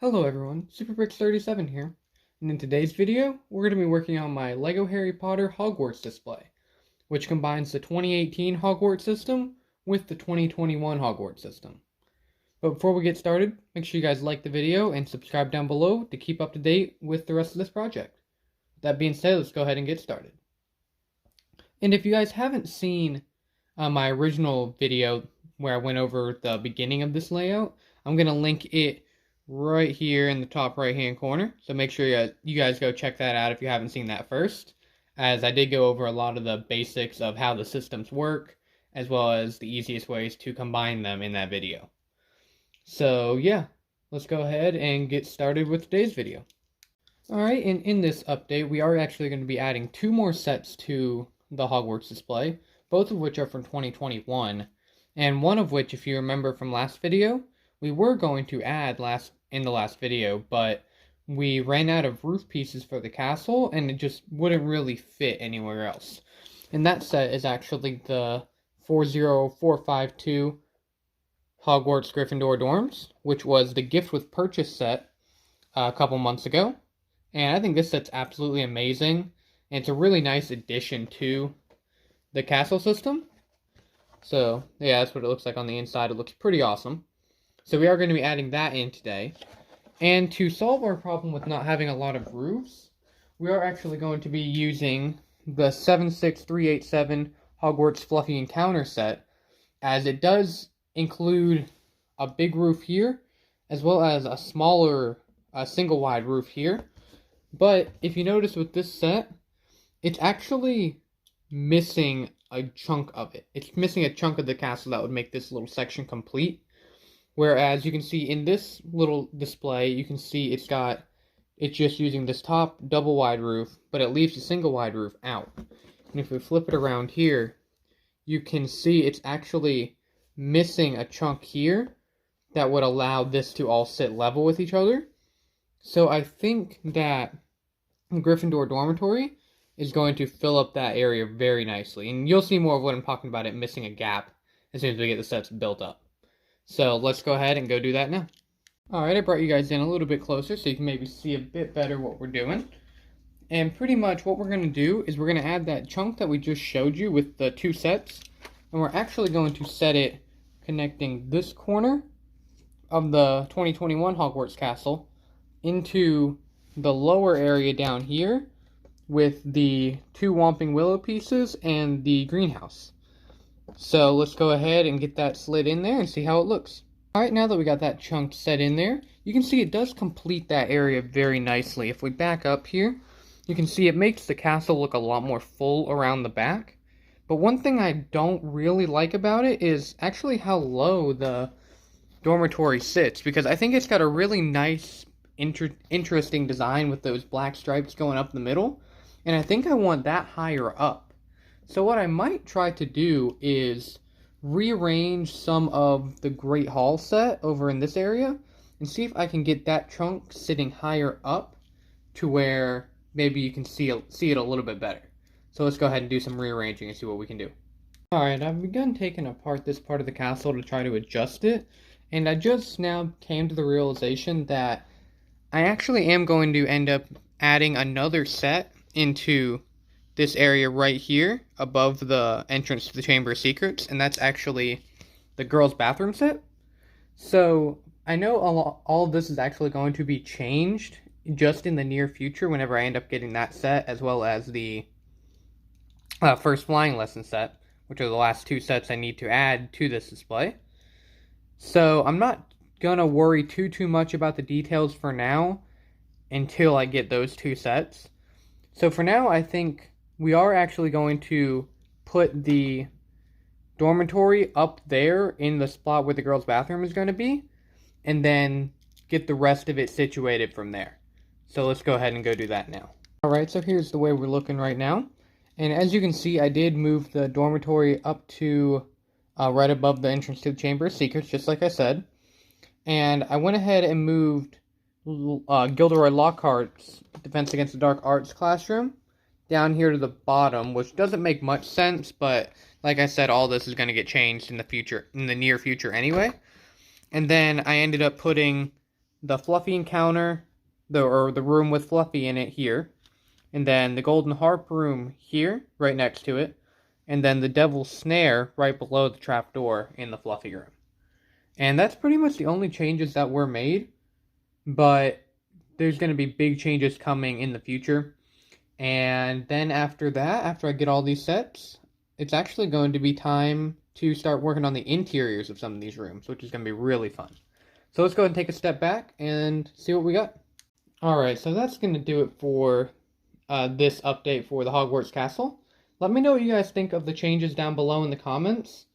Hello everyone, SuperBricks37 here, and in today's video, we're going to be working on my LEGO Harry Potter Hogwarts display, which combines the 2018 Hogwarts system with the 2021 Hogwarts system. But before we get started, make sure you guys like the video and subscribe down below to keep up to date with the rest of this project. With that being said, let's go ahead and get started. And if you guys haven't seen my original video where I went over the beginning of this layout, I'm going to link it right here in the top right hand corner, so make sure you guys go check that out if you haven't seen that first, as I did go over a lot of the basics of how the systems work as well as the easiest ways to combine them in that video. So yeah, let's go ahead and get started with today's video. Alright, and in this update we are actually going to be adding two more sets to the Hogwarts display, both of which are from 2021, and one of which, if you remember from last video, we were going to add in the last video, but we ran out of roof pieces for the castle, and it just wouldn't really fit anywhere else. And that set is actually the 40452 Hogwarts Gryffindor Dorms, which was the gift with purchase set a couple months ago. And I think this set's absolutely amazing, and it's a really nice addition to the castle system. So yeah, that's what it looks like on the inside. It looks pretty awesome. So we are going to be adding that in today. And to solve our problem with not having a lot of roofs, we are actually going to be using the 76387 Hogwarts Fluffy Encounter set, as it does include a big roof here, as well as a smaller single wide roof here. But if you notice with this set, it's actually missing a chunk of it. It's missing a chunk of the castle that would make this little section complete. Whereas you can see in this little display, you can see it's just using this top double wide roof, but it leaves the single wide roof out. And if we flip it around here, you can see it's actually missing a chunk here that would allow this to all sit level with each other. So I think that Gryffindor Dormitory is going to fill up that area very nicely. And you'll see more of what I'm talking about, it missing a gap, as soon as we get the sets built up. So let's go ahead and go do that now. Alright, I brought you guys in a little bit closer so you can maybe see a bit better what we're doing. And pretty much what we're going to do is we're going to add that chunk that we just showed you with the two sets. And we're actually going to set it connecting this corner of the 2021 Hogwarts Castle into the lower area down here with the two Whomping Willow pieces and the greenhouse. So let's go ahead and get that slid in there and see how it looks. Alright, now that we got that chunk set in there, you can see it does complete that area very nicely. If we back up here, you can see it makes the castle look a lot more full around the back. But one thing I don't really like about it is actually how low the dormitory sits, because I think it's got a really nice, interesting design with those black stripes going up the middle, and I think I want that higher up. So what I might try to do is rearrange some of the Great Hall set over in this area and see if I can get that chunk sitting higher up to where maybe you can see it a little bit better. So let's go ahead and do some rearranging and see what we can do. Alright, I've begun taking apart this part of the castle to try to adjust it, and I just now came to the realization that I actually am going to end up adding another set into this area right here above the entrance to the Chamber of Secrets, and that's actually the girls' bathroom set. So I know all of this is actually going to be changed just in the near future whenever I end up getting that set, as well as the first flying lesson set, which are the last two sets I need to add to this display. So I'm not gonna worry too much about the details for now until I get those two sets. So for now, I think we are actually going to put the dormitory up there in the spot where the girls' bathroom is going to be, and then get the rest of it situated from there. So let's go ahead and go do that now. Alright, so here's the way we're looking right now. And as you can see, I did move the dormitory up to right above the entrance to the Chamber of Secrets, just like I said. And I went ahead and moved Gilderoy Lockhart's Defense Against the Dark Arts classroom down here to the bottom, which doesn't make much sense, but like I said, all this is going to get changed in the near future anyway. And then I ended up putting the Fluffy encounter, or the room with Fluffy in it here, and then the Golden Harp room here, right next to it, and then the Devil's Snare right below the trapdoor in the Fluffy room. And that's pretty much the only changes that were made, but there's going to be big changes coming in the future. And then after that, after I get all these sets, it's actually going to be time to start working on the interiors of some of these rooms, which is going to be really fun. So let's go ahead and take a step back and see what we got. Alright, so that's going to do it for this update for the Hogwarts Castle. Let me know what you guys think of the changes down below in the comments.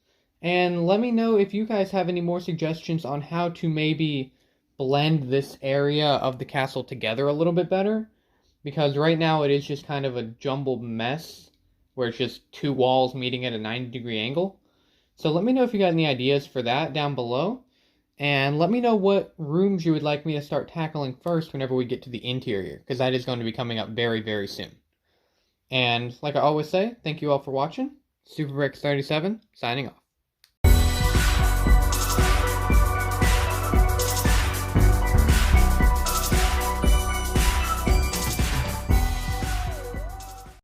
And let me know if you guys have any more suggestions on how to maybe blend this area of the castle together a little bit better. Because right now it is just kind of a jumbled mess where it's just two walls meeting at a 90-degree angle. So let me know if you got any ideas for that down below. And let me know what rooms you would like me to start tackling first whenever we get to the interior, because that is going to be coming up very, very soon. And like I always say, thank you all for watching. SuperX37, signing off.